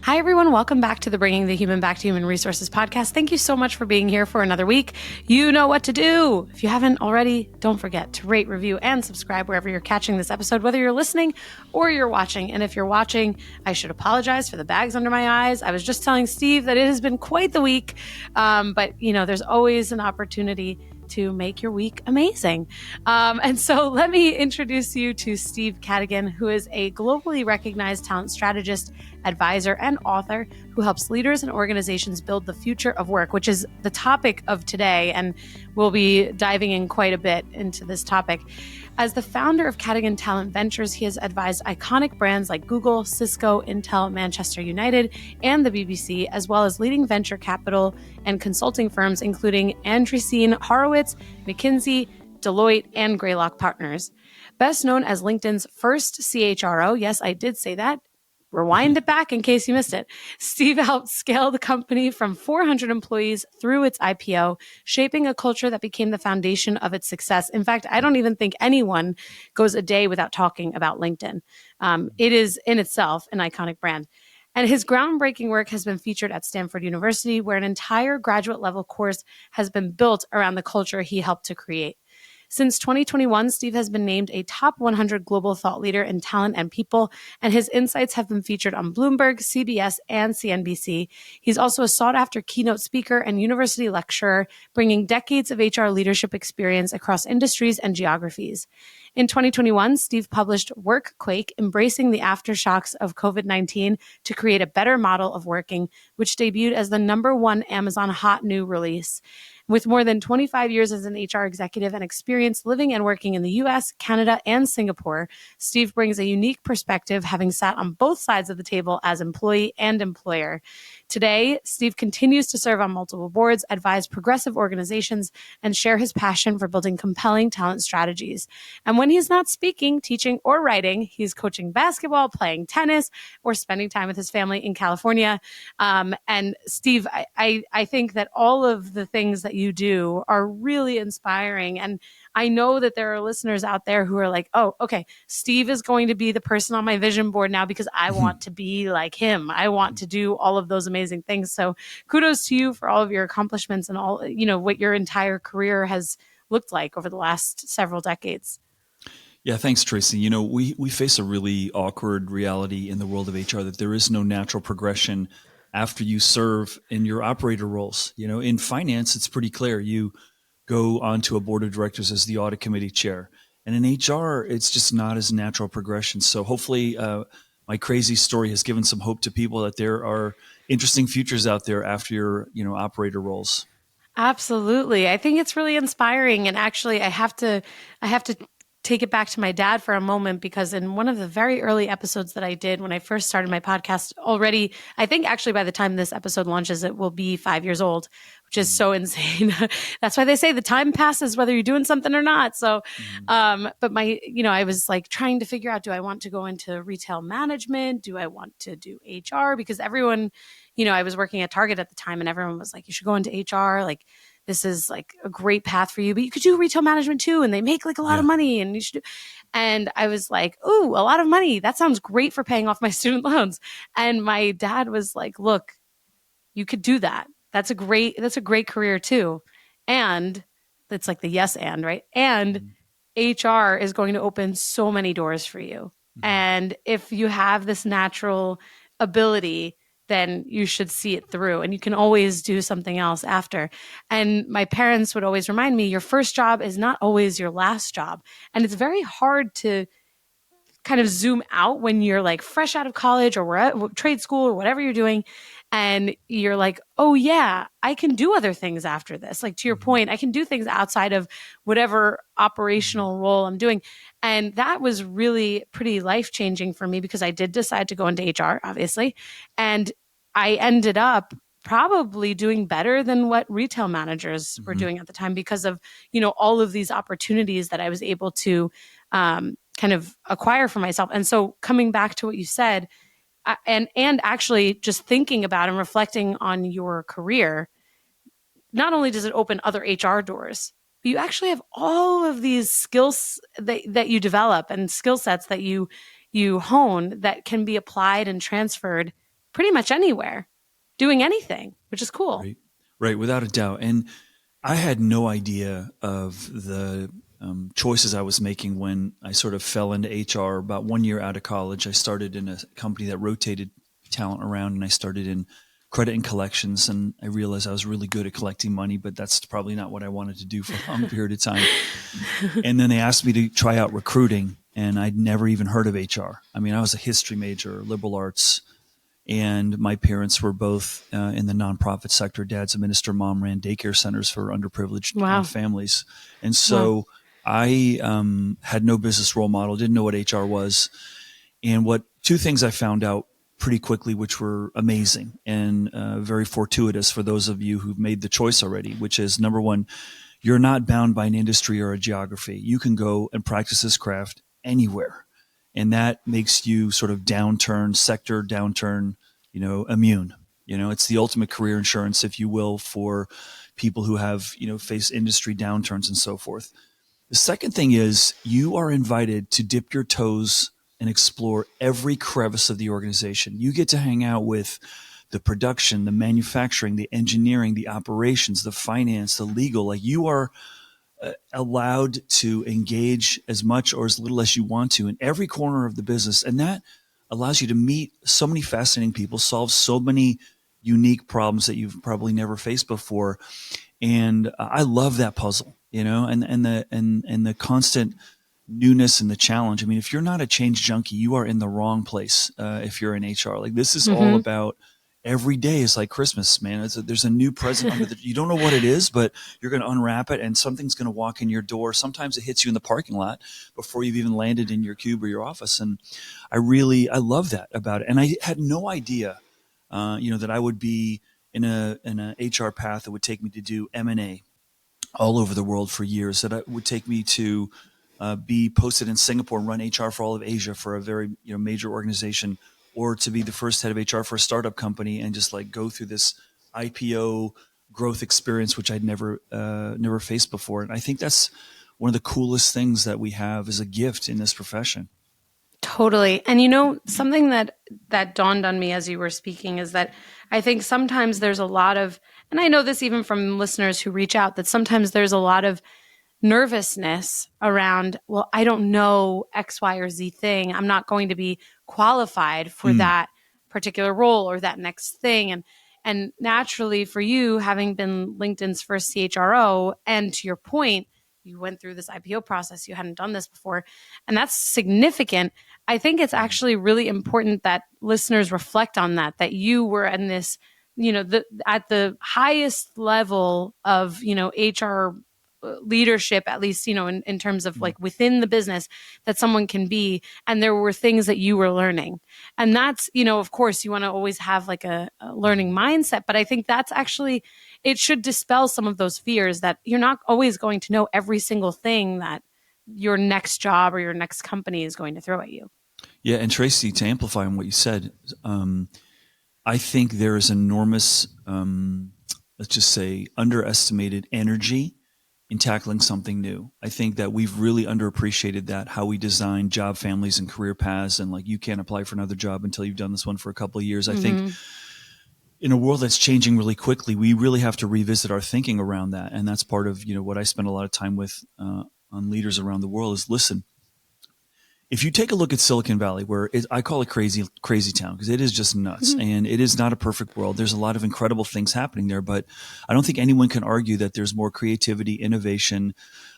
Hi, everyone. Welcome back to the Bringing the Human Back to Human Resources podcast. Thank you so much for being here for another week. You know what to do. If you haven't already, don't forget to rate, review, and subscribe wherever you're catching this episode, whether you're listening or you're watching. And if you're watching, I should apologize for the bags under my eyes. I was just telling Steve that it has been quite the week, but there's always an opportunity to make your week amazing. And so let me introduce you to Steve Cadigan, who is a globally recognized talent strategist, advisor, and author who helps leaders and organizations build the future of work, which is the topic of today. And we'll be diving in quite a bit into this topic. As the founder of Cadigan Talent Ventures, he has advised iconic brands like Google, Cisco, Intel, Manchester United, and the BBC, as well as leading venture capital and consulting firms, including Andreessen Horowitz, McKinsey, Deloitte, and Greylock Partners. Best known as LinkedIn's first CHRO, yes, I did say that. Rewind it back in case you missed it. Steve helped scale the company from 400 employees through its IPO, shaping a culture that became the foundation of its success. In fact, I don't even think anyone goes a day without talking about LinkedIn. It is in itself an iconic brand. And his groundbreaking work has been featured at Stanford University, where an entire graduate level course has been built around the culture he helped to create. Since 2021, Steve has been named a top 100 global thought leader in talent and people, and his insights have been featured on Bloomberg, CBS, and CNBC. He's also a sought-after keynote speaker and university lecturer, bringing decades of HR leadership experience across industries and geographies. In 2021, Steve published Workquake, Embracing the Aftershocks of COVID-19 to Create a Better Model of Working, which debuted as the #1 Amazon Hot New release. With more than 25 years as an HR executive and experience living and working in the US, Canada, and Singapore, Steve brings a unique perspective, having sat on both sides of the table as employee and employer. Today, Steve continues to serve on multiple boards, advise progressive organizations, and share his passion for building compelling talent strategies. And when he's not speaking, teaching, or writing, he's coaching basketball, playing tennis, or spending time with his family in California. And Steve, I think that all of the things that you do are really inspiring. And I know that there are listeners out there who are like, oh, okay, Steve is going to be the person on my vision board now because I want to be like him. I want to do all of those amazing things. So kudos to you for all of your accomplishments and all, what your entire career has looked like over the last several decades. Yeah, thanks, Tracy. We face a really awkward reality in the world of HR that there is no natural progression after you serve in your operator roles. In finance, it's pretty clear. You go onto a board of directors as the audit committee chair. And in HR, it's just not as natural progression. So hopefully my crazy story has given some hope to people that there are interesting futures out there after your operator roles. Absolutely. I think it's really inspiring. And actually, I have to take it back to my dad for a moment, because in one of the very early episodes that I did when I first started my podcast already, I think actually by the time this episode launches, it will be 5 years old, which is so insane. That's why they say the time passes whether you're doing something or not. So, but I was like trying to figure out, do I want to go into retail management? Do I want to do HR? Because everyone, I was working at Target at the time and everyone was like, you should go into HR. Like, this is like a great path for you, but you could do retail management too. And they make like a lot of money and you should do. And I was like, ooh, a lot of money. That sounds great for paying off my student loans. And my dad was like, look, you could do that. That's a great career too. And it's like the yes and, right? And HR is going to open so many doors for you. And if you have this natural ability, then you should see it through and you can always do something else after. And my parents would always remind me, your first job is not always your last job. And it's very hard to kind of zoom out when you're like fresh out of college or we're at trade school or whatever you're doing. And you're like, oh yeah, I can do other things after this. Like to your point, I can do things outside of whatever operational role I'm doing. And that was really pretty life-changing for me because I did decide to go into HR, obviously. And I ended up probably doing better than what retail managers were doing at the time because of, all of these opportunities that I was able to kind of acquire for myself. And so coming back to what you said, and actually just thinking about and reflecting on your career, not only does it open other HR doors, but you actually have all of these skills that you develop and skill sets that you hone that can be applied and transferred pretty much anywhere, doing anything, which is cool. Right. Right. Without a doubt. And I had no idea of the choices I was making when I sort of fell into HR about 1 year out of college. I started in a company that rotated talent around, and I started in credit and collections. And I realized I was really good at collecting money, but that's probably not what I wanted to do for a long period of time. And then they asked me to try out recruiting, and I'd never even heard of HR. I mean, I was a history major, liberal arts, and my parents were both in the nonprofit sector. Dad's a minister, mom ran daycare centers for underprivileged families. And so I had no business role model, didn't know what HR was. And two things I found out pretty quickly, which were amazing and very fortuitous for those of you who've made the choice already, which is, number one, you're not bound by an industry or a geography. You can go and practice this craft anywhere. And that makes you sort of sector downturn, immune. It's the ultimate career insurance, if you will, for people who have, faced industry downturns and so forth. The second thing is you are invited to dip your toes and explore every crevice of the organization. You get to hang out with the production, the manufacturing, the engineering, the operations, the finance, the legal. Like, you are allowed to engage as much or as little as you want to in every corner of the business. And that allows you to meet so many fascinating people, solve so many unique problems that you've probably never faced before. And I love that puzzle, and the constant newness and the challenge. I mean, if you're not a change junkie, you are in the wrong place. If you're in HR, like, this is all about, every day is like Christmas, man. There's a new present under you don't know what it is, but you're going to unwrap it and something's going to walk in your door. Sometimes it hits you in the parking lot before you've even landed in your cube or your office. And I love that about it. And I had no idea, that I would be in a HR path that would take me to do M&A all over the world for years, that it would take me to be posted in Singapore and run HR for all of Asia for a very major organization, or to be the first head of HR for a startup company and just like go through this IPO growth experience, which I'd never faced before. And I think that's one of the coolest things that we have as a gift in this profession. Totally. And something that dawned on me as you were speaking is that I think sometimes there's a lot of, and I know this even from listeners who reach out, that sometimes there's a lot of nervousness around, well, I don't know X, Y, or Z thing. I'm not going to be qualified for that particular role or that next thing. And naturally for you, having been LinkedIn's first CHRO, and to your point, you went through this IPO process, you hadn't done this before, and that's significant. I think it's actually really important that listeners reflect on that you were in this, at the highest level of, HR leadership, at least, in terms of like within the business that someone can be. And there were things that you were learning. And that's, of course, you want to always have like a learning mindset. But I think that's actually, it should dispel some of those fears that you're not always going to know every single thing that your next job or your next company is going to throw at you. Yeah. And Tracy, to amplify on what you said, I think there is enormous, let's just say, underestimated energy in tackling something new. I think that we've really underappreciated that, how we design job families and career paths, and like, you can't apply for another job until you've done this one for a couple of years. I think in a world that's changing really quickly, we really have to revisit our thinking around that. And that's part of, what I spend a lot of time with on leaders around the world is, listen, if you take a look at Silicon Valley, where I call it crazy town, because it is just nuts, and it is not a perfect world. There's a lot of incredible things happening there, but I don't think anyone can argue that there's more creativity, innovation,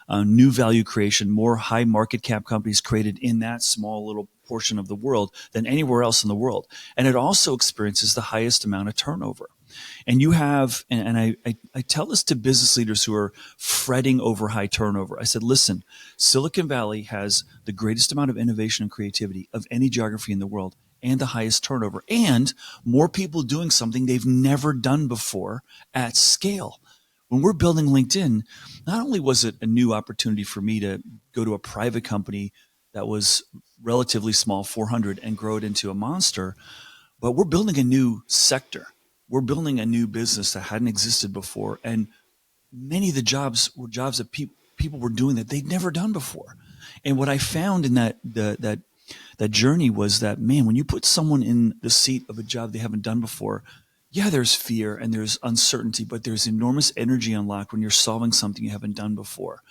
new value creation, more high market cap companies created in that small little portion of the world than anywhere else in the world. And it also experiences the highest amount of turnover. And you have, and I tell this to business leaders who are fretting over high turnover. I said, listen, Silicon Valley has the greatest amount of innovation and creativity of any geography in the world, and the highest turnover, and more people doing something they've never done before at scale. When we're building LinkedIn, not only was it a new opportunity for me to go to a private company that was relatively small, 400, and grow it into a monster, but we're building a new sector. We're building a new business that hadn't existed before. And many of the jobs were jobs that people were doing that they'd never done before. And what I found in that That journey was that, man, when you put someone in the seat of a job they haven't done before, yeah, there's fear and there's uncertainty, but there's enormous energy unlocked when you're solving something you haven't done before.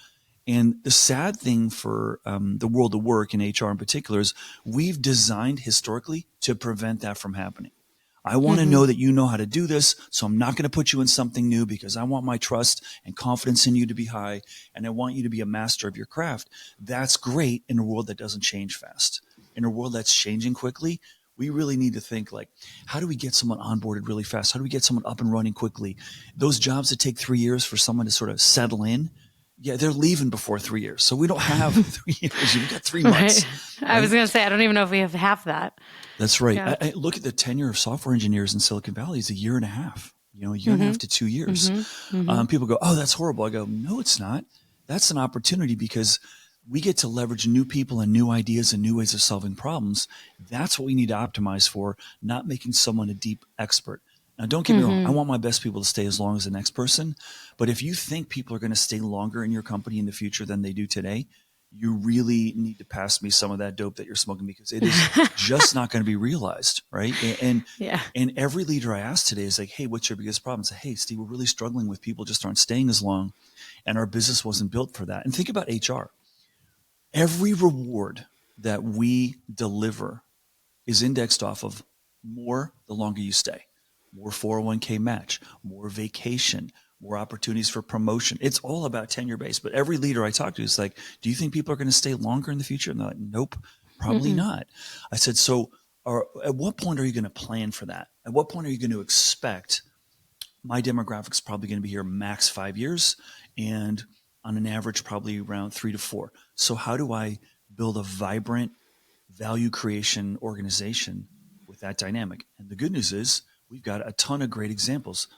And the sad thing for the world of work and HR in particular is we've designed historically to prevent that from happening. I want to know that you know how to do this, so I'm not going to put you in something new because I want my trust and confidence in you to be high, and I want you to be a master of your craft. That's great in a world that doesn't change fast. In a world that's changing quickly, we really need to think like, how do we get someone onboarded really fast? How do we get someone up and running quickly? Those jobs that take 3 years for someone to sort of settle in, yeah, they're leaving before 3 years. So we don't have 3 years. We've got 3 months. Right. I was going to say, I don't even know if we have half that. That's right. Yeah. I look at the tenure of software engineers in Silicon Valley is a year and a half, a year and a half to 2 years. People go, oh, that's horrible. I go, no, it's not. That's an opportunity because we get to leverage new people and new ideas and new ways of solving problems. That's what we need to optimize for, not making someone a deep expert. Now, don't get me wrong. I want my best people to stay as long as the next person. But if you think people are going to stay longer in your company in the future than they do today, you really need to pass me some of that dope that you're smoking because it is just not going to be realized, right? And every leader I ask today is like, hey, what's your biggest problem? I say, hey, Steve, we're really struggling with people just aren't staying as long, and our business wasn't built for that. And think about HR. Every reward that we deliver is indexed off of more the longer you stay. More 401k match, more vacation, more opportunities for promotion. It's all about tenure based. But every leader I talk to is like, do you think people are going to stay longer in the future? And they're like, nope, probably not. I said, so at what point are you going to plan for that? At what point are you going to expect my demographic's probably going to be here max 5 years and on an average probably around 3 to 4. So how do I build a vibrant value creation organization with that dynamic? And the good news is we've got a ton of great examples.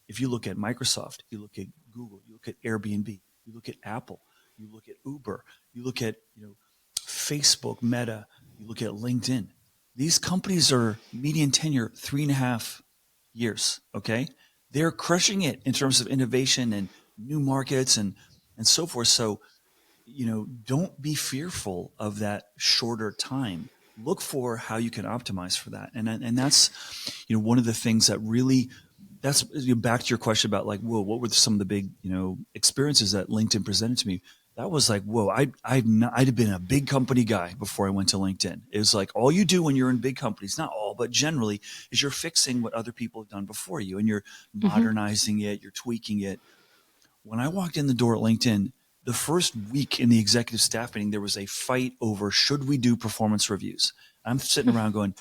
If you look at Microsoft, you look at Google, you look at Airbnb, you look at Apple, you look at Uber, you look at Facebook, Meta, you look at LinkedIn. These companies are median tenure 3.5 years. Okay, they're crushing it in terms of innovation and new markets and so forth. So don't be fearful of that shorter time. Look for how you can optimize for that. And that's, one of the things that really, that's back to your question about like, whoa, what were some of the big, experiences that LinkedIn presented to me? That was like, whoa, I'd have been a big company guy before I went to LinkedIn. It was like all you do when you're in big companies, not all, but generally, is you're fixing what other people have done before you and you're modernizing it, you're tweaking it. When I walked in the door at LinkedIn, the first week in the executive staff meeting, there was a fight over should we do performance reviews. I'm sitting around going,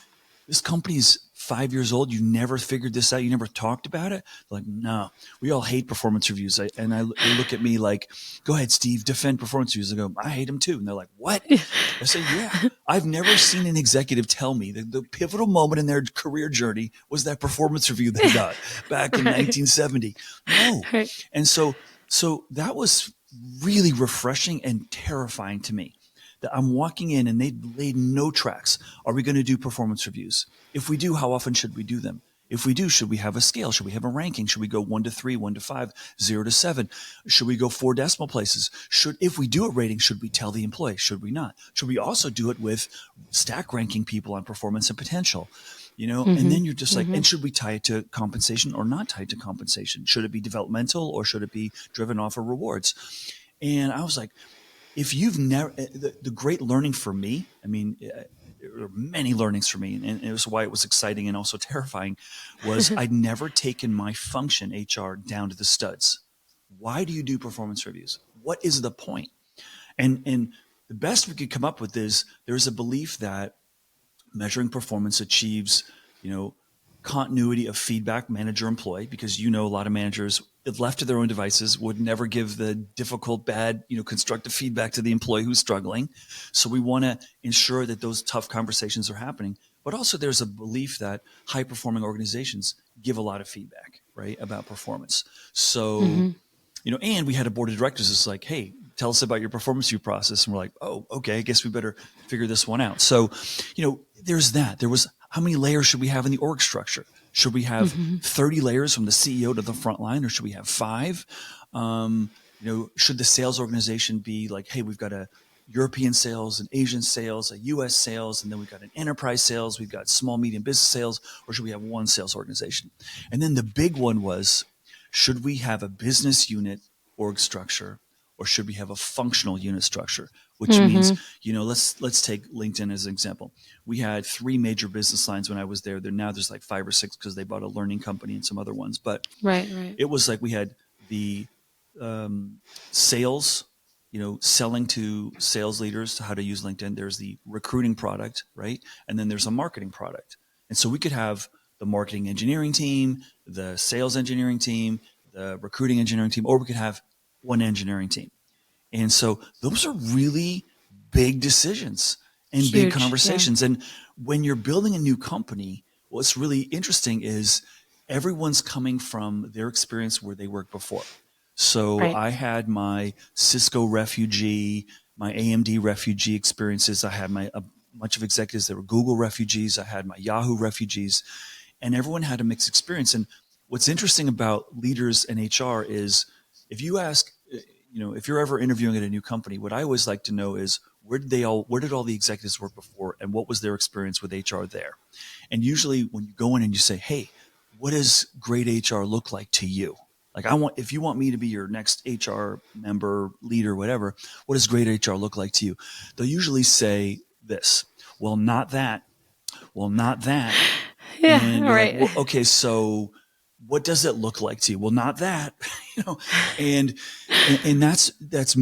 this company's 5 years old. You never figured this out. You never talked about it. They're like, no, we all hate performance reviews. They look at me like, go ahead, Steve, defend performance reviews. I go, I hate them too. And they're like, what? I say, yeah, I've never seen an executive tell me that the pivotal moment in their career journey was that performance review they got back in 1970. No. And so that was really refreshing and terrifying to me. That I'm walking in and they laid no tracks. Are we going to do performance reviews? If we do, how often should we do them? If we do, should we have a scale? Should we have a ranking? Should we go 1 to 3, 1 to 5, 0 to 7? Should we go 4 decimal places? If we do a rating, should we tell the employee? Should we not? Should we also do it with stack ranking people on performance and potential? And then you're just like, and should we tie it to compensation or not tie it to compensation? Should it be developmental or should it be driven off of rewards? And I was like, if you've never, the great learning for me, there were many learnings for me, and it was why it was exciting and also terrifying, was I'd never taken my function, HR, down to the studs. Why do you do performance reviews? What is the point? And the best we could come up with is there's a belief that measuring performance achieves, continuity of feedback manager-employee, because a lot of managers, if left to their own devices, would never give the difficult, bad, constructive feedback to the employee who's struggling. So we want to ensure that those tough conversations are happening. But also there's a belief that high-performing organizations give a lot of feedback, right, about performance. So, and we had a board of directors that's like, hey, tell us about your performance review process. And we're like, oh, okay, I guess we better figure this one out. So, there's that. There was, how many layers should we have in the org structure? Should we have 30 layers from the CEO to the front line, or should we have 5? Should the sales organization be like, hey, we've got a European sales and Asian sales, a US sales, and then we've got an enterprise sales, we've got small, medium business sales, or should we have one sales organization? And then the big one was, should we have a business unit org structure, or should we have a functional unit structure? Which means, let's take LinkedIn as an example. We had 3 major business lines when I was there. Now there's like 5 or 6 because they bought a learning company and some other ones. But it was like we had the sales, selling to sales leaders how to use LinkedIn. There's the recruiting product, right? And then there's a marketing product. And so we could have the marketing engineering team, the sales engineering team, the recruiting engineering team, or we could have one engineering team. And so those are really big decisions and Huge, big conversations. Yeah. And when you're building a new company, what's really interesting is everyone's coming from their experience where they worked before. So I had my Cisco refugee, my AMD refugee experiences. I had a bunch of executives that were Google refugees. I had my Yahoo refugees, and everyone had a mixed experience. And what's interesting about leaders in HR is if you ask, if you're ever interviewing at a new company, what I always like to know is where did all the executives work before, and what was their experience with HR there? And usually when you go in and you say, hey, what does great HR look like to you? Like if you want me to be your next HR member, leader, whatever, what does great HR look like to you? They'll usually say this, well, not that. Well, not that. Yeah, and right. Like, well, okay, so what does it look like to you? Well, not that, and that's that's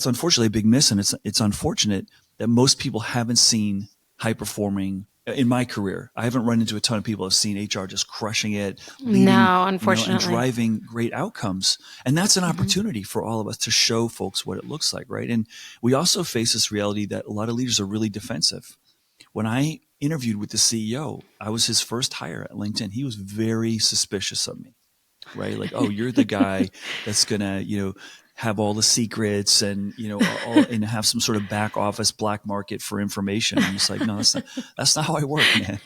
unfortunately a big miss. And it's unfortunate that most people haven't seen high performing. In my career, I haven't run into a ton of people who've seen HR just crushing it, leading, no, unfortunately, and driving great outcomes. And that's an opportunity for all of us to show folks what it looks like, right? And we also face this reality that a lot of leaders are really defensive. When I interviewed with the CEO, I was his first hire at LinkedIn. He was very suspicious of me, right? Like, oh, you're the guy that's gonna, have all the secrets and, and have some sort of back office black market for information. And it's like, no, that's not how I work, man.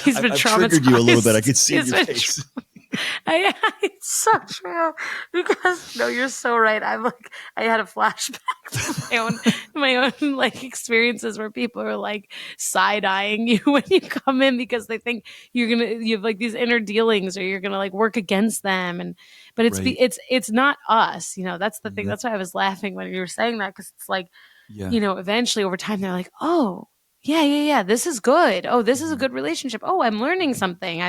He's been I've triggered you a little bit. I could see in your face. It's so true because you're so right. I had a flashback from my own like experiences where people are like side eyeing you when you come in because they think you have like these inner dealings or you're gonna like work against them, but it's not us. That's the thing. That's why I was laughing when you were saying that, because it's like eventually over time they're like, oh. Yeah. This is good. Oh, this is a good relationship. Oh, I'm learning something.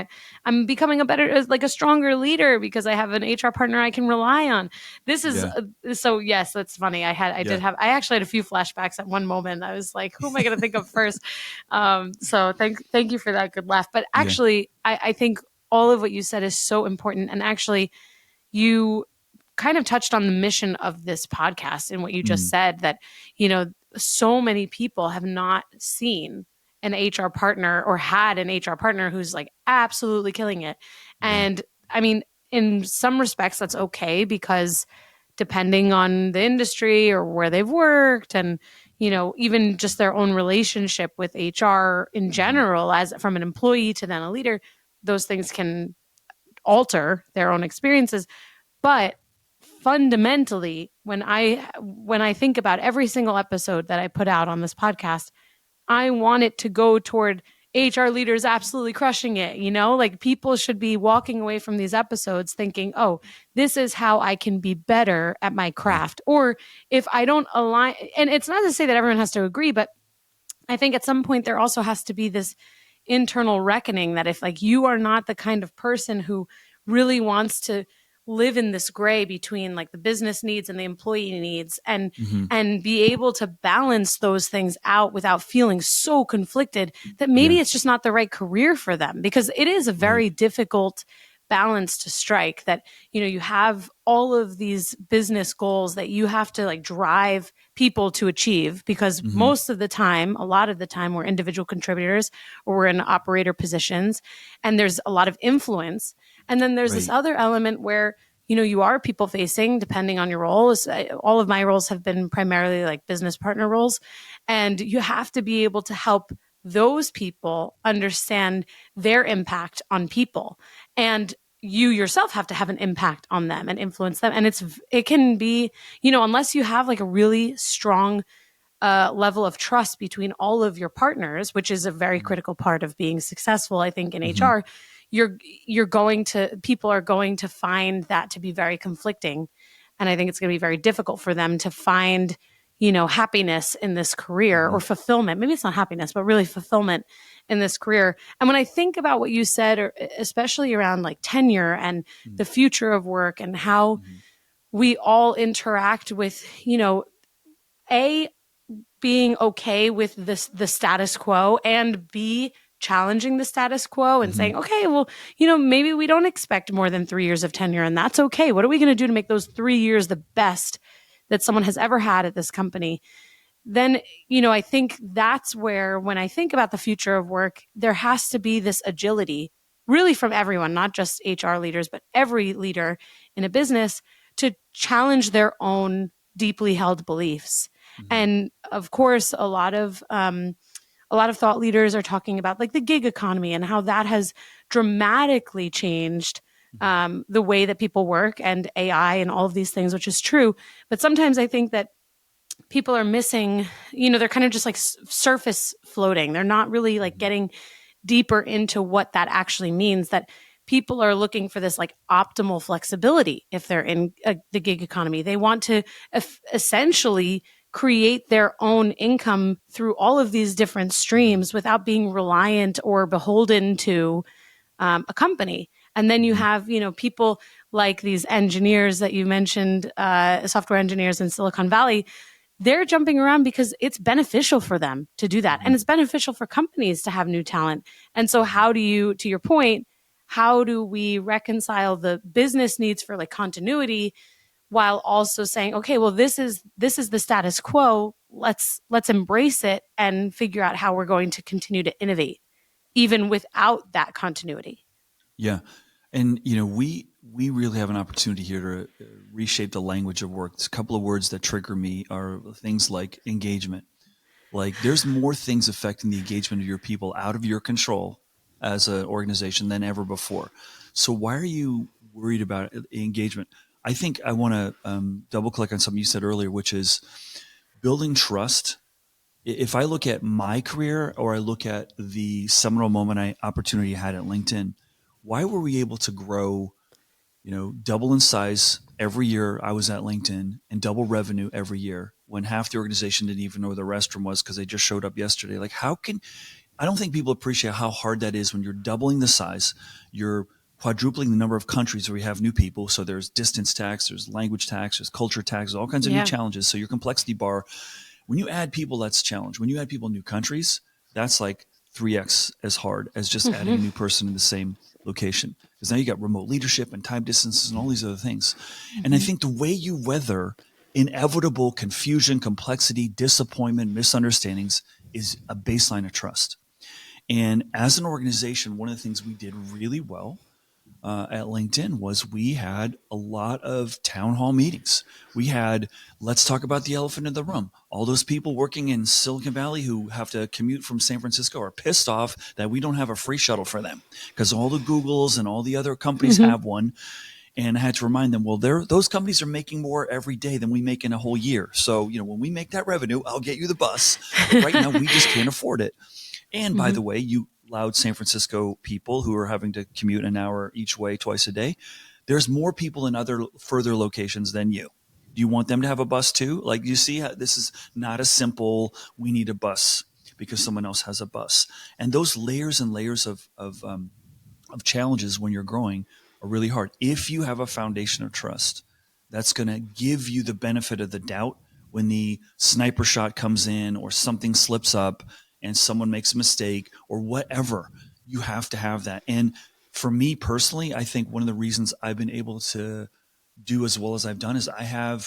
I'm becoming a stronger leader because I have an HR partner I can rely on. This is so yes, that's funny. I actually had a few flashbacks at one moment. I was like, who am I going to think of first? So thank you for that good laugh. But actually, I think all of what you said is so important. And actually, you kind of touched on the mission of this podcast and what you just said, that, so many people have not seen an HR partner or had an HR partner who's like absolutely killing it. And I mean, in some respects, that's okay because depending on the industry or where they've worked and, even just their own relationship with HR in general, as from an employee to then a leader, those things can alter their own experiences. But fundamentally, when I think about every single episode that I put out on this podcast, I want it to go toward HR leaders absolutely crushing it. Like people should be walking away from these episodes thinking, oh, this is how I can be better at my craft. Or if I don't align, and it's not to say that everyone has to agree, but I think at some point there also has to be this internal reckoning that if like you are not the kind of person who really wants to live in this gray between like the business needs and the employee needs and be able to balance those things out without feeling so conflicted, that maybe it's just not the right career for them, because it is a very difficult balance to strike, that you have all of these business goals that you have to like drive people to achieve, because most of the time, a lot of the time, we're individual contributors or we're in operator positions, and there's a lot of influence. And then there's this other element where you are people facing, depending on your roles. All of my roles have been primarily like business partner roles, and you have to be able to help those people understand their impact on people. And you yourself have to have an impact on them and influence them. And it can be, unless you have like a really strong level of trust between all of your partners, which is a very critical part of being successful, I think, in Mm-hmm. HR, people are going to find that to be very conflicting. And I think it's going to be very difficult for them to find, happiness in this career, Mm-hmm. or fulfillment. Maybe it's not happiness, but really fulfillment in this career. And when I think about what you said, or especially around like tenure and the future of work and how Mm-hmm. we all interact with, a being okay with the status quo, and B, challenging the status quo and Mm-hmm. saying, okay, well, maybe we don't expect more than 3 years of tenure, and that's okay. What are we going to do to make those 3 years the best that someone has ever had at this company? Then, I think that's where, when I think about the future of work, there has to be this agility, really, from everyone, not just HR leaders, but every leader in a business, to challenge their own deeply held beliefs. Mm-hmm. And of course, a lot of thought leaders are talking about like the gig economy and how that has dramatically changed Mm-hmm. the way that people work, and AI and all of these things, which is true. But sometimes I think that people are missing, they're kind of just like surface floating. They're not really like Mm-hmm. getting deeper into what that actually means, that people are looking for this like optimal flexibility. If they're in the gig economy, they want to essentially create their own income through all of these different Mm-hmm. streams without being reliant or beholden to a company. And then you Mm-hmm. have, people like these engineers that you mentioned, software engineers in Silicon Valley. They're jumping around because it's beneficial for them to do that. Mm-hmm. And it's beneficial for companies to have new talent. And so Mm-hmm. how do you, to your point, how do we reconcile the business needs for like continuity while also saying, okay, well, this is the status quo. Let's embrace it and figure out how we're going to continue to innovate even without that continuity. Yeah. And we really have an opportunity here to reshape the language of work. There's a couple of words that trigger me are things like engagement. Like there's more things affecting the engagement of your people out of your control as an organization than ever before. So why are you worried about engagement? I think I want to double click on something you said earlier, which is building trust. If I look at my career or I look at the seminal opportunity I had at LinkedIn, why were we able to grow, double in size every year I was at LinkedIn and double revenue every year when half the organization didn't even know where the restroom was because they just showed up yesterday? Like, I don't think people appreciate how hard that is when you're doubling the size, you're quadrupling the number of countries where you have new people. So there's distance tax, there's language tax, there's culture tax, all kinds of new Yeah. challenges. So your complexity bar, when you add people, that's challenge. When you add people in new countries, that's like 3x as hard as just adding a new person in the same location. Because now you got remote leadership and time distances and all these other things. And I think the way you weather inevitable confusion, complexity, disappointment, misunderstandings is a baseline of trust. And as an organization, one of the things we did really well at LinkedIn was we had a lot of town hall meetings. We had, let's talk about the elephant in the room. All those people working in Silicon Valley who have to commute from San Francisco are pissed off that we don't have a free shuttle for them because all the Googles and all the other companies Mm-hmm. have one. And I had to remind them, well, those companies are making more every day than we make in a whole year. So, when we make that revenue, I'll get you the bus. But right now, we just can't afford it. And by Mm-hmm. the way, you loud San Francisco people who are having to commute an hour each way twice a day, there's more people in other further locations than you. Do you want them to have a bus too? Like, you see how this is not a simple, we need a bus because someone else has a bus. And those layers and layers of challenges when you're growing are really hard. If you have a foundation of trust, that's going to give you the benefit of the doubt when the sniper shot comes in or something slips up and someone makes a mistake or whatever. You have to have that. And for me personally, I think one of the reasons I've been able to do as well as I've done is I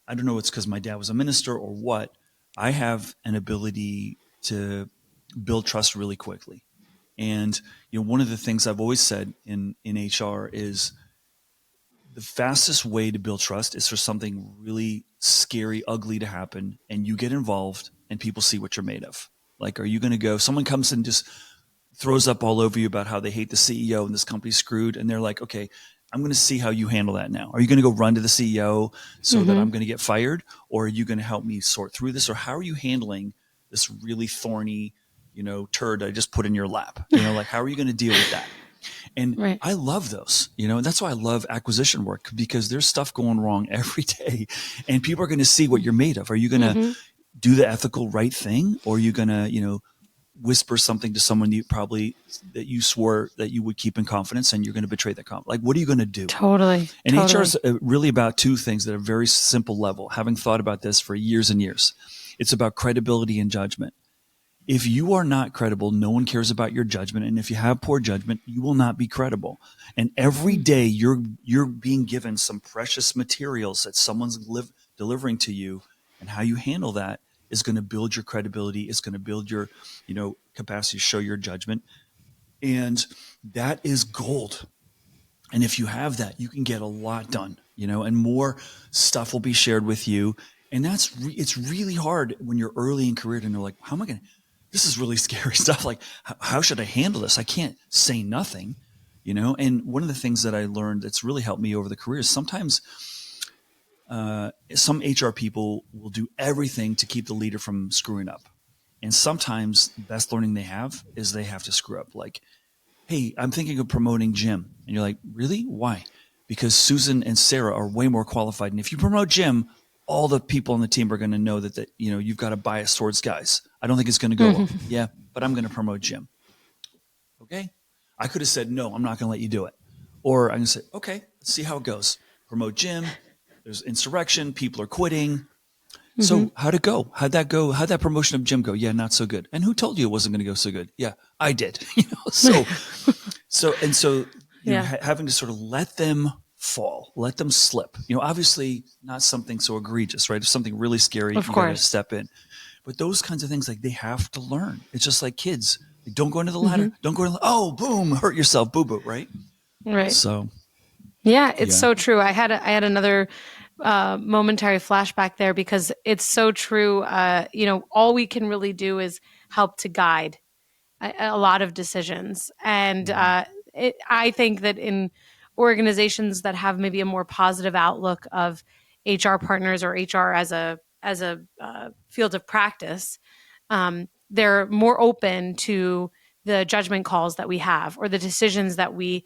don't know, it's because my dad was a minister or what, I have an ability to build trust really quickly. And one of the things I've always said in HR is the fastest way to build trust is for something really scary, ugly to happen, and you get involved, and people see what you're made of. Like, are you going to go? Someone comes and just throws up all over you about how they hate the CEO and this company's screwed. And they're like, okay, I'm going to see how you handle that now. Are you going to go run to the CEO so that I'm going to get fired? Or are you going to help me sort through this? Or how are you handling this really thorny, turd I just put in your lap? Like, how are you going to deal with that? And Right. I love those, and that's why I love acquisition work, because there's stuff going wrong every day and people are going to see what you're made of. Are you going to do the ethical right thing? Or are you going to, whisper something to someone that you swore that you would keep in confidence, and you're going to betray that confidence? Like, what are you going to do? Totally. And HR is really about two things at a very simple level, having thought about this for years and years. It's about credibility and judgment. If you are not credible, no one cares about your judgment. And if you have poor judgment, you will not be credible. And every day you're being given some precious materials that someone's delivering to you, and how you handle that is going to build your credibility. It's going to build your, capacity to show your judgment. And that is gold. And if you have that, you can get a lot done, and more stuff will be shared with you. And it's really hard when you're early in career to know, like, how am I going to, this is really scary stuff. Like, how should I handle this? I can't say nothing, And one of the things that I learned that's really helped me over the career is sometimes some HR people will do everything to keep the leader from screwing up. And sometimes the best learning they have is they have to screw up. Like, hey, I'm thinking of promoting Jim. And you're like, really? Why? Because Susan and Sarah are way more qualified. And if you promote Jim, all the people on the team are going to know that you've got a bias towards guys. I don't think it's going to go well. Yeah, but I'm going to promote Jim. Okay. I could have said, no, I'm not going to let you do it. Or I'm going to say, okay, let's see how it goes. Promote Jim. There's insurrection. People are quitting. So how'd it go? How'd that go? How'd that promotion of Jim go? Yeah, not so good. And who told you it wasn't going to go so good? Yeah, I did. So having to sort of let them fall, let them slip. Obviously not something so egregious, right? If something really scary, Of you got to course. step in. But those kinds of things, like, they have to learn. It's just like kids. Like, don't go into the ladder. Don't go into oh, boom, hurt yourself, boo-boo, right? Right. So yeah, it's so true. I had another momentary flashback there, because it's so true. All we can really do is help to guide a lot of decisions. And I think that in organizations that have maybe a more positive outlook of HR partners or HR as a field of practice, they're more open to the judgment calls that we have, or the decisions that we,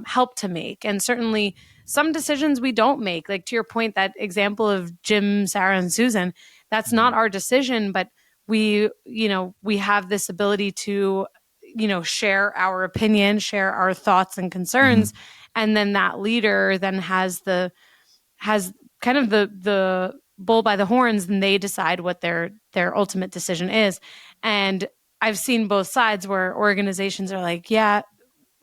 help to make. And certainly some decisions we don't make. Like, to your point, that example of Jim, Sarah, and Susan, that's not our decision, but we have this ability to, share our opinion, share our thoughts and concerns. And then that leader then has kind of the bull by the horns, and they decide what their ultimate decision is. And I've seen both sides, where organizations are like, yeah,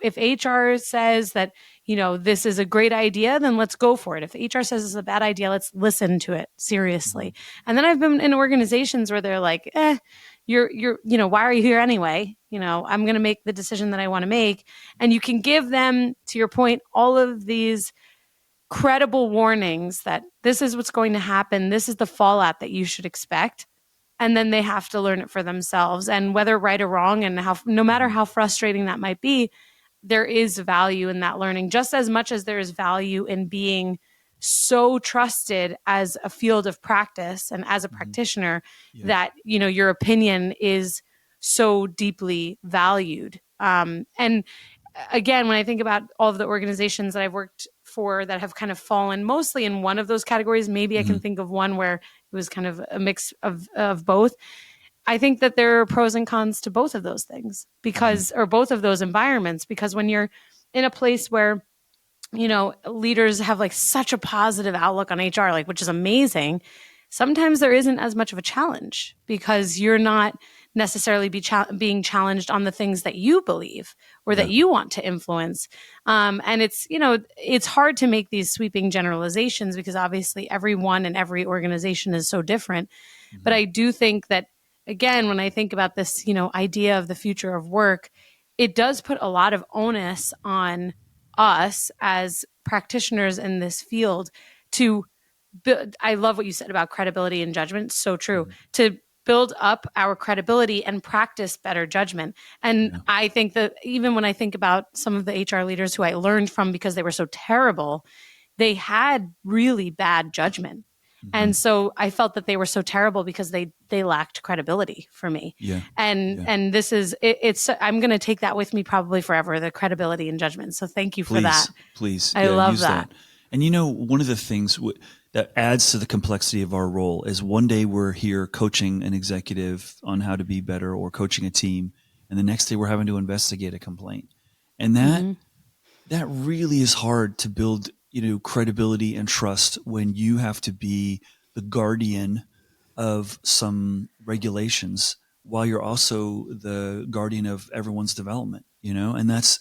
if HR says that, this is a great idea, then let's go for it. If HR says it's a bad idea, let's listen to it seriously. And then I've been in organizations where they're like, you're, why are you here anyway? I'm going to make the decision that I want to make. And you can give them, to your point, all of these credible warnings that this is what's going to happen. This is the fallout that you should expect. And then they have to learn it for themselves. And whether right or wrong, and no matter how frustrating that might be, there is value in that learning, just as much as there is value in being so trusted as a field of practice and as a practitioner, that, your opinion is so deeply valued. And again, when I think about all of the organizations that I've worked for that have kind of fallen mostly in one of those categories, maybe I can think of one where it was kind of a mix of both. I think that there are pros and cons to both of those things, or both of those environments, because when you're in a place where, leaders have like such a positive outlook on HR, like, which is amazing, sometimes there isn't as much of a challenge, because you're not necessarily being challenged on the things that you believe or that you want to influence. And it's hard to make these sweeping generalizations, because obviously everyone and every organization is so different. But I do think that, again, when I think about this, idea of the future of work, it does put a lot of onus on us as practitioners in this field to I love what you said about credibility and judgment. So true. To build up our credibility and practice better judgment. And I think that even when I think about some of the HR leaders who I learned from because they were so terrible, they had really bad judgment. And so I felt that they were so terrible because they lacked credibility for me. And this is it's I'm going to take that with me probably forever, the credibility and judgment. So thank you for that. Please. I love use that. And one of the things that adds to the complexity of our role is one day we're here coaching an executive on how to be better or coaching a team, and the next day we're having to investigate a complaint. And that really is hard to build, credibility and trust when you have to be the guardian of some regulations while you're also the guardian of everyone's development, and that's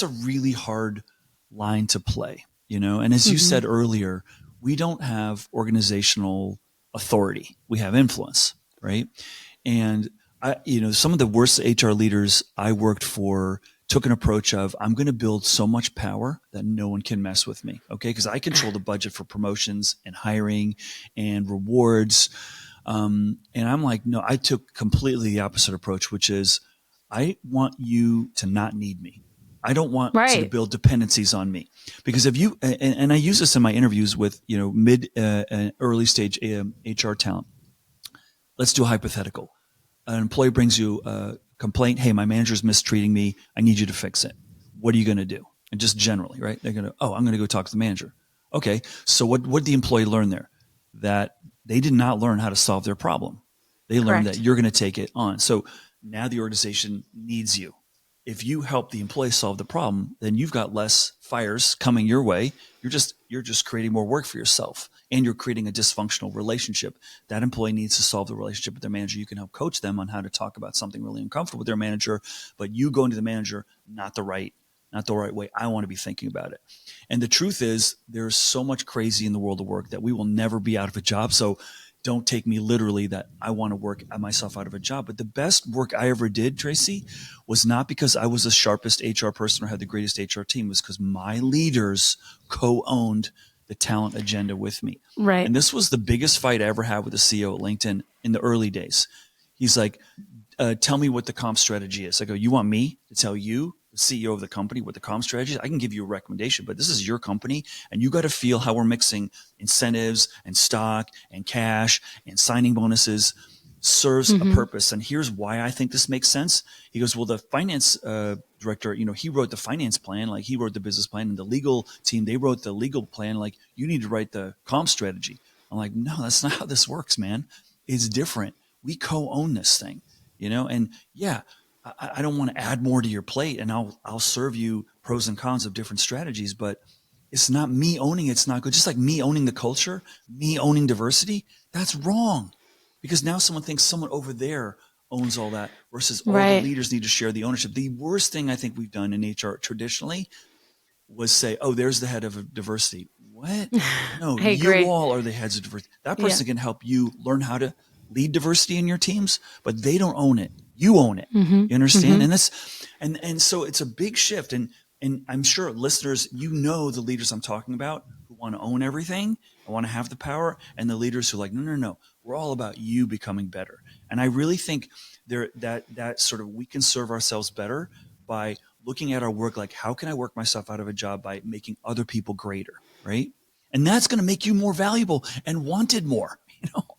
a really hard line to play, and as you said earlier, we don't have organizational authority. We have influence, right? And some of the worst HR leaders I worked for took an approach of, I'm going to build so much power that no one can mess with me. Okay. Because I control the budget for promotions and hiring and rewards. And I'm like, no, I took completely the opposite approach, which is I want you to not need me. I don't want to build dependencies on me, because if you, and I use this in my interviews with, mid, early stage HR talent. Let's do a hypothetical. An employee brings you a complaint. Hey, my manager's mistreating me. I need you to fix it. What are you going to do? And just generally, right? They're going to, I'm going to go talk to the manager. Okay. So what did the employee learn there? That they did not learn how to solve their problem. They learned that you're going to take it on. So now the organization needs you. If you help the employee solve the problem, then you've got less fires coming your way. You're just creating more work for yourself, and you're creating a dysfunctional relationship. That employee needs to solve the relationship with their manager. You can help coach them on how to talk about something really uncomfortable with their manager, but you going to the manager, not the right way I want to be thinking about it. And the truth is, there's so much crazy in the world of work that we will never be out of a job. So don't take me literally that I want to work myself out of a job. But the best work I ever did, Tracy, was not because I was the sharpest HR person or had the greatest HR team. It was because my leaders co-owned the talent agenda with me. Right. And this was the biggest fight I ever had with the CEO at LinkedIn in the early days. He's like, tell me what the comp strategy is. I go, you want me to tell you, the CEO of the company, what the comp strategy is? I can give you a recommendation, but this is your company, and you got to feel how we're mixing incentives and stock and cash and signing bonuses serves a purpose. And here's why I think this makes sense. He goes, well, the finance director, he wrote the finance plan, like he wrote the business plan, and the legal team, they wrote the legal plan, like you need to write the comp strategy. I'm like, no, that's not how this works, man. It's different. We co-own this thing, and yeah, I don't want to add more to your plate, and I'll serve you pros and cons of different strategies, but it's not me owning it's not good. Just like me owning the culture, me owning diversity, that's wrong, because now someone thinks someone over there owns all that versus all the leaders need to share the ownership. The worst thing I think we've done in HR traditionally was say, oh, there's the head of diversity. What? No, you all are the heads of diversity. That person can help you learn how to lead diversity in your teams, but they don't own it. You own it. You understand? And so it's a big shift. And I'm sure listeners, the leaders I'm talking about who want to own everything, I want to have the power, and the leaders who are like, no, we're all about you becoming better. And I really think that sort of, we can serve ourselves better by looking at our work like, how can I work myself out of a job by making other people greater, right? And that's going to make you more valuable and wanted more.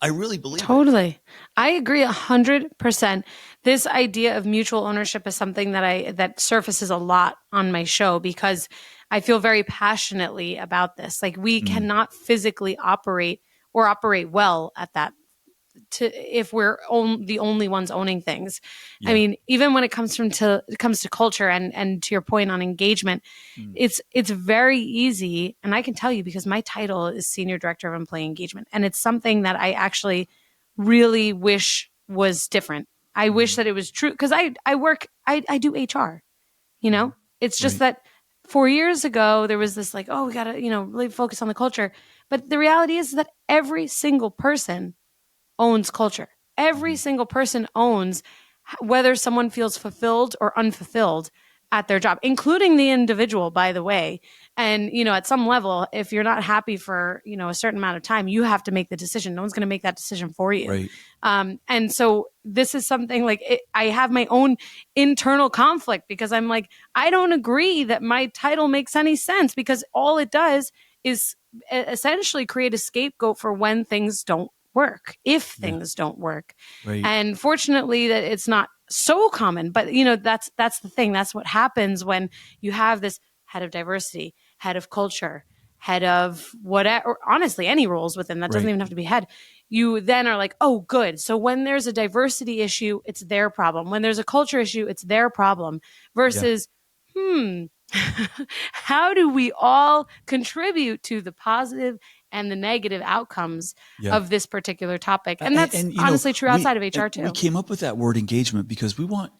I really believe totally. I agree 100%. This idea of mutual ownership is something that surfaces a lot on my show, because I feel very passionately about this. Like, we cannot physically operate well at that if we're the only ones owning things. I mean, even when it comes to culture and to your point on engagement, it's very easy. And I can tell you, because my title is Senior Director of Employee Engagement. And it's something that I actually really wish was different. I wish that it was true, because I do HR, it's just that 4 years ago, there was this like, oh, we got to, really focus on the culture. But the reality is that every single person owns culture. Every single person owns whether someone feels fulfilled or unfulfilled at their job, including the individual, by the way. And, at some level, if you're not happy for, a certain amount of time, you have to make the decision. No one's going to make that decision for you. Right. And so this is something like I have my own internal conflict because I'm like, I don't agree that my title makes any sense, because all it does is essentially create a scapegoat for when things don't work, if things don't work. Right. And fortunately that it's not so common, but that's the thing. That's what happens when you have this head of diversity, head of culture, head of whatever, or honestly, any roles within that. Doesn't even have to be head. You then are like, oh, good. So when there's a diversity issue, it's their problem. When there's a culture issue, it's their problem, versus, how do we all contribute to the positive and the negative outcomes of this particular topic? And that's honestly true outside of HR too. We came up with that word engagement because we want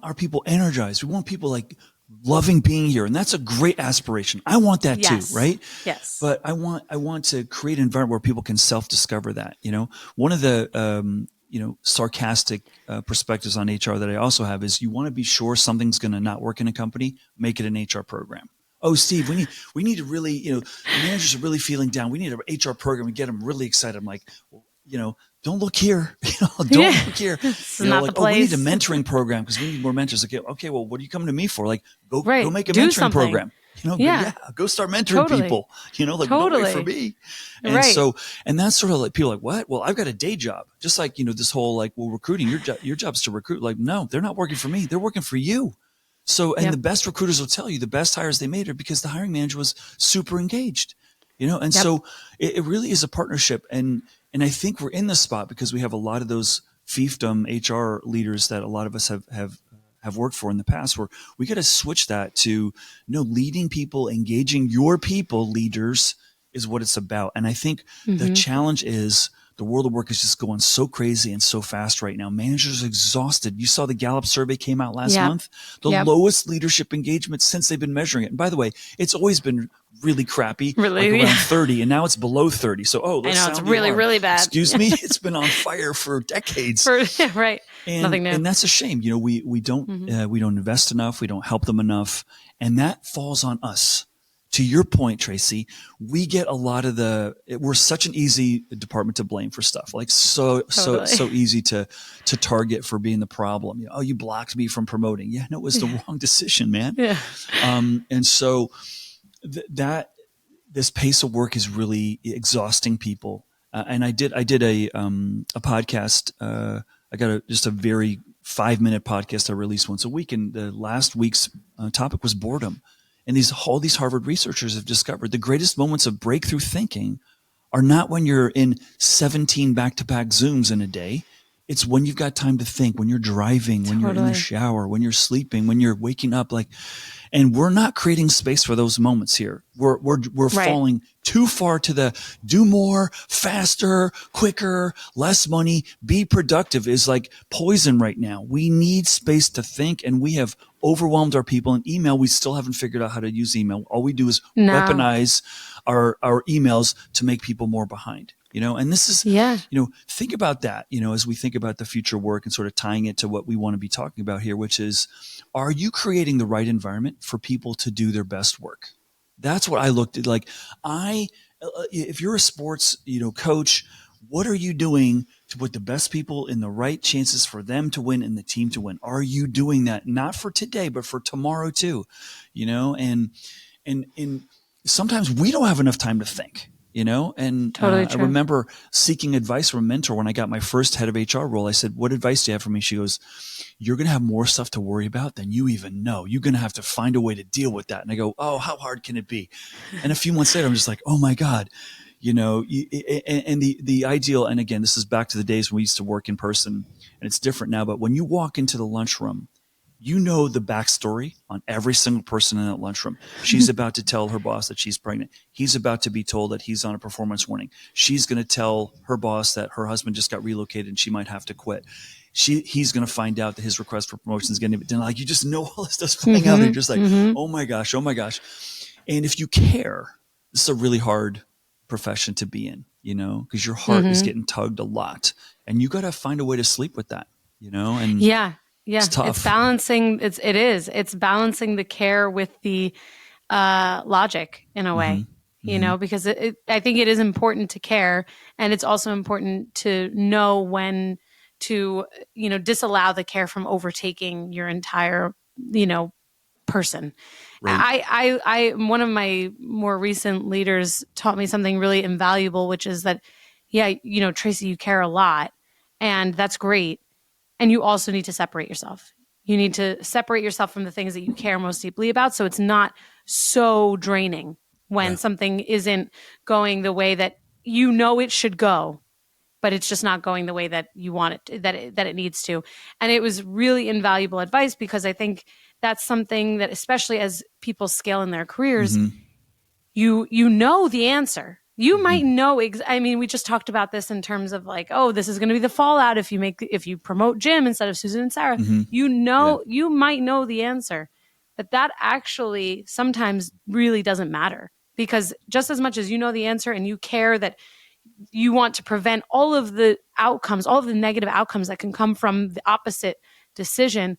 our people energized. We want people like loving being here. And that's a great aspiration. I want that too, right? Yes. But I want to create an environment where people can self-discover that, one of the, sarcastic perspectives on HR that I also have is you want to be sure something's going to not work in a company, make it an HR program. Oh, Steve, we need to really, the managers are really feeling down. We need an HR program to get them really excited. I'm like, don't look here. Don't look here. We need a mentoring program because we need more mentors. Okay, well, what are you coming to me for? Like, go make a Do mentoring something. program. Go start mentoring people. Don't wait for me. And and that's sort of like people are like, what? Well, I've got a day job. Just like, this whole like, well, recruiting, your job's to recruit. Like, no, they're not working for me. They're working for you. So, and the best recruiters will tell you the best hires they made are because the hiring manager was super engaged, so it really is a partnership. And I think we're in this spot because we have a lot of those fiefdom HR leaders that a lot of us have worked for in the past, where we got to switch that to, leading people, engaging your people, leaders is what it's about. And I think the challenge is the world of work is just going so crazy and so fast right now. Managers are exhausted. You saw the Gallup survey came out last month, the lowest leadership engagement since they've been measuring it. And by the way, it's always been really crappy, around 30, and now it's below 30. So, let's I know, it's sound really, alarm. really bad. Excuse me. It's been on fire for decades. Right. Nothing new. And that's a shame. We don't invest enough. We don't help them enough. And that falls on us. To your point, Tracy, we get a lot of we're such an easy department to blame for stuff, like so easy to target for being the problem. You blocked me from promoting. Yeah, no, it was the wrong decision, man. Yeah. And so this pace of work is really exhausting people. And I did a podcast. I got just a very 5-minute podcast I release once a week. And the last week's topic was boredom. And all these Harvard researchers have discovered the greatest moments of breakthrough thinking are not when you're in 17 back-to-back Zooms in a day. It's when you've got time to think, when you're driving, when you're in the shower, when you're sleeping, when you're waking up, and we're not creating space for those moments here. We're falling too far to the do more, faster, quicker, less money, be productive is like poison right now. We need space to think, and we have overwhelmed our people. In email, we still haven't figured out how to use email. All we do is weaponize our emails to make people more behind. And this is, think about that, as we think about the future work and sort of tying it to what we want to be talking about here, which is, are you creating the right environment for people to do their best work? That's what I looked at. Like if you're a sports, coach, what are you doing to put the best people in the right chances for them to win and the team to win? Are you doing that? Not for today, but for tomorrow too, and sometimes we don't have enough time to think. And totally I remember seeking advice from a mentor when I got my first head of HR role. I said, what advice do you have for me? She goes, you're going to have more stuff to worry about than you even know. You're going to have to find a way to deal with that. And I go, oh, how hard can it be? And a few months later, I'm just like, oh my God, and the ideal, and again, this is back to the days when we used to work in person, and it's different now, but when you walk into the lunchroom, the backstory on every single person in that lunchroom. She's about to tell her boss that she's pregnant. He's about to be told that he's on a performance warning. She's going to tell her boss that her husband just got relocated and she might have to quit. He's going to find out that his request for promotion is going to be denied. Like, you just know all this stuff's playing out. And you're just like, oh my gosh. And if you care, this is a really hard profession to be in, because your heart is getting tugged a lot, and you got to find a way to sleep with that, and Yeah, it's tough. balancing. It's balancing the care with the logic in a way, because I think it is important to care, and it's also important to know when to, disallow the care from overtaking your entire, person. Right. One of my more recent leaders taught me something really invaluable, which is that, yeah, Tracy, you care a lot, and that's great. And you also need to separate yourself. You need to separate yourself from the things that you care most deeply about. So it's not so draining when Yeah. something isn't going the way that it should go, but it's just not going the way that you want it to, that it needs to. And it was really invaluable advice, because I think that's something that, especially as people scale in their careers, you know the answer. You might know. We just talked about this in terms of like, oh, this is going to be the fallout if you promote Jim instead of Susan and Sarah. Yeah. You might know the answer, but that actually sometimes really doesn't matter, because just as much as you know the answer and you care that you want to prevent all of the outcomes, all of the negative outcomes that can come from the opposite decision,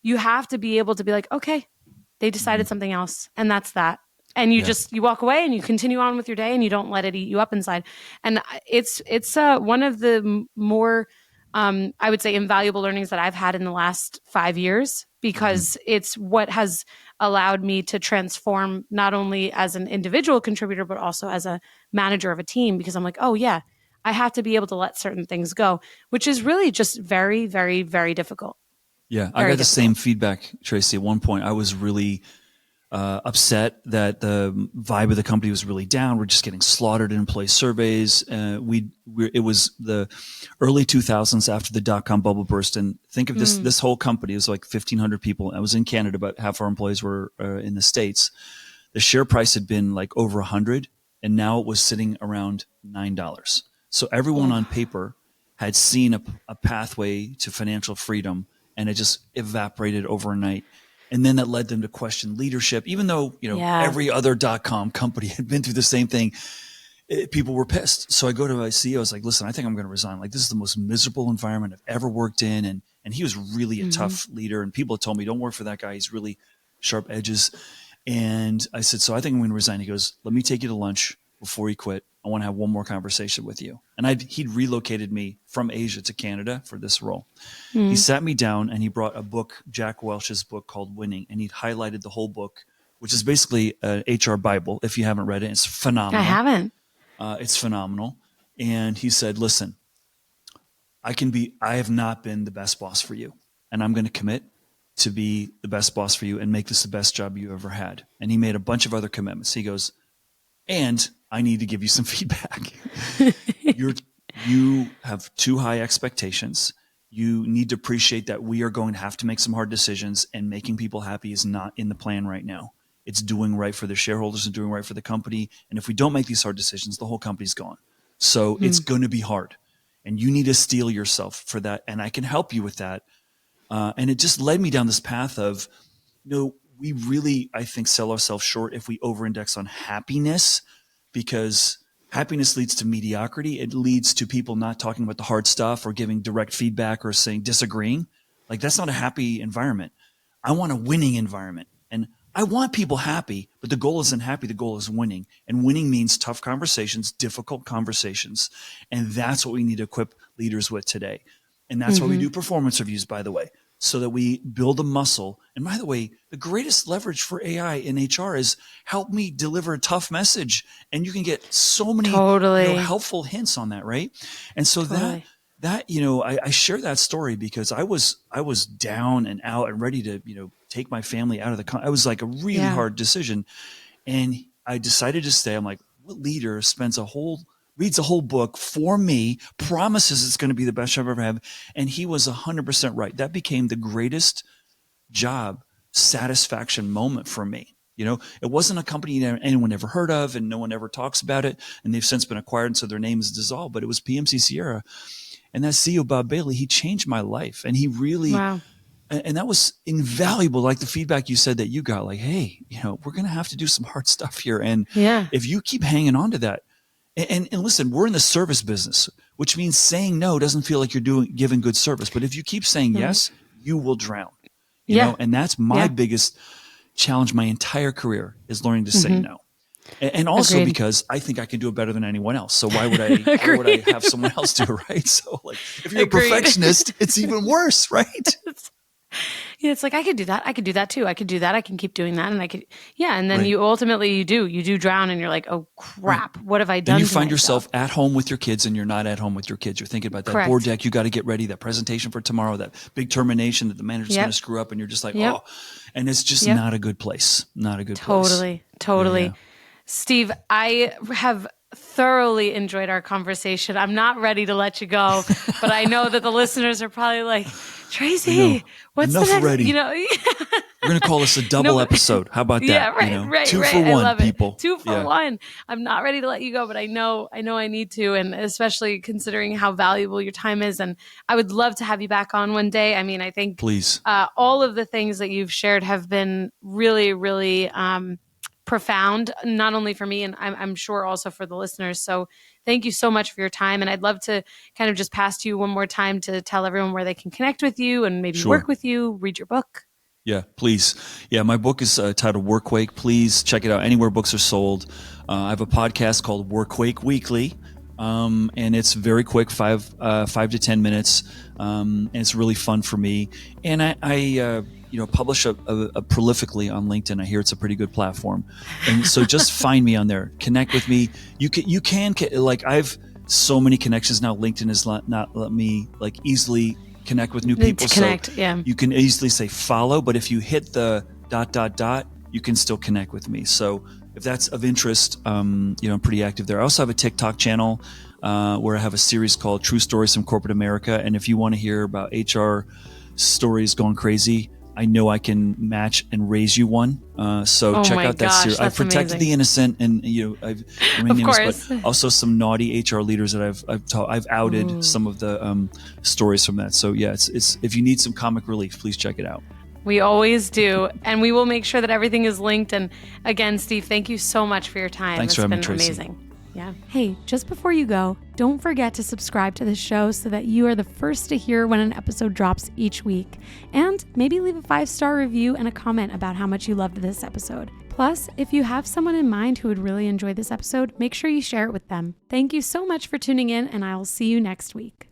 you have to be able to be like, okay, they decided something else, and that's that. And you Yeah. you walk away and you continue on with your day, and you don't let it eat you up inside. And it's one of the more, I would say, invaluable learnings that I've had in the last 5 years, because it's what has allowed me to transform not only as an individual contributor, but also as a manager of a team, because I'm like, oh yeah, I have to be able to let certain things go, which is really just very, very, very difficult. Yeah. I Very got the same difficult. feedback, Tracy. At one point, I was really upset that the vibe of the company was really down. We're just getting slaughtered in employee surveys. It was the early 2000s after the dot-com bubble burst. And think of this whole company. It was like 1,500 people. I was in Canada, but half our employees were in the States. The share price had been like over 100, and now it was sitting around $9. So everyone on paper had seen a pathway to financial freedom, and it just evaporated overnight. And then that led them to question leadership, even though, Yeah. every other dot-com company had been through the same thing. People were pissed. So I go to my CEO. I was like, listen, I think I'm going to resign. Like, this is the most miserable environment I've ever worked in. And he was really a tough leader. And people had told me, don't work for that guy. He's really sharp edges. And I said, so I think I'm going to resign. He goes, let me take you to lunch before you quit. I want to have one more conversation with you. And he'd relocated me from Asia to Canada for this role. He sat me down and he brought a book, Jack Welch's book called Winning. And he'd highlighted the whole book, which is basically an HR Bible. If you haven't read it, it's phenomenal. I haven't. It's phenomenal. And he said, listen, I have not been the best boss for you. And I'm going to commit to be the best boss for you and make this the best job you ever had. And he made a bunch of other commitments. He goes, and I need to give you some feedback. You have too high expectations. You need to appreciate that we are going to have to make some hard decisions, and making people happy is not in the plan right now. It's doing right for the shareholders and doing right for the company. And if we don't make these hard decisions, the whole company's gone. So it's going to be hard, and you need to steel yourself for that. And I can help you with that. And it just led me down this path of, we really, I think, sell ourselves short if we over-index on happiness, because happiness leads to mediocrity. It leads to people not talking about the hard stuff or giving direct feedback or disagreeing. Like, that's not a happy environment. I want a winning environment. And I want people happy, but the goal isn't happy. The goal is winning. And winning means tough conversations, difficult conversations. And that's what we need to equip leaders with today. And that's why we do performance reviews, by the way, so that we build a muscle. And by the way, the greatest leverage for AI in HR is help me deliver a tough message. And you can get so many helpful hints on that, right? And so I share that story because I was down and out and ready to, take my family out of the I was like a really hard decision. And I decided to stay. I'm like, what leader reads a whole book for me, promises it's going to be the best job I've ever had. And he was 100% right. That became the greatest job satisfaction moment for me. It wasn't a company anyone ever heard of, and no one ever talks about it. And they've since been acquired, and so their name is dissolved. But it was PMC Sierra. And that CEO, Bob Bailey, he changed my life. And he really, and that was invaluable. Like the feedback you said that you got, like, hey, we're going to have to do some hard stuff here. And if you keep hanging on to that, and listen, we're in the service business, which means saying no doesn't feel like you're giving good service. But if you keep saying yes, you will drown. You know, and that's my biggest challenge my entire career is learning to say no. And also because I think I can do it better than anyone else. So why would I have someone else do it, right? So like if you're a perfectionist, it's even worse, right? Yeah, it's like, I could do that. I could do that too. I could do that. I can keep doing that. And I could, and then you ultimately, you do drown and you're like, oh crap, what have I done? Then you find yourself at home with your kids and you're not at home with your kids. You're thinking about that board deck you got to get ready, that presentation for tomorrow, that big termination that the manager's going to screw up. And you're just like, oh, and it's just not a good place. Not a good place. Totally. Yeah. Steve, I have thoroughly enjoyed our conversation. I'm not ready to let you go, but I know that the listeners are probably like, Tracy, what's enough the next? Ready. You know, we're going to call this a double episode. How about that? Yeah, right, you know? right. 2 for 1, I love people. It. 2 for 1. I'm not ready to let you go, but I know I need to, and especially considering how valuable your time is. And I would love to have you back on one day. I mean, I think please. All of the things that you've shared have been really, really profound, not only for me, and I'm sure also for the listeners. So thank you so much for your time. And I'd love to kind of just pass to you one more time to tell everyone where they can connect with you and maybe work with you, read your book. Yeah, please. Yeah, my book is titled Workwake. Please check it out anywhere books are sold. I have a podcast called Workwake Weekly, and it's very quick, 5 to 10 minutes, and it's really fun for me. And I publish a prolifically on LinkedIn. I hear it's a pretty good platform, and so just find me on there. Connect with me. You can like I've so many connections now. LinkedIn has not let me like easily connect with new people. You can easily say follow, but if you hit the ... you can still connect with me. So if that's of interest, I'm pretty active there. I also have a TikTok channel where I have a series called True Stories from Corporate America. And if you want to hear about HR stories going crazy, I know I can match and raise you one. So check out that series. I've protected the innocent, and I've remained nameless, but also some naughty HR leaders that I've outed some of the stories from that. So yeah, it's if you need some comic relief, please check it out. We always do, and we will make sure that everything is linked. And again, Steve, thank you so much for your time. Thanks for having me, Tracy. Amazing. Yeah. Hey, just before you go, don't forget to subscribe to the show so that you are the first to hear when an episode drops each week. And maybe leave a 5-star review and a comment about how much you loved this episode. Plus, if you have someone in mind who would really enjoy this episode, make sure you share it with them. Thank you so much for tuning in, and I will see you next week.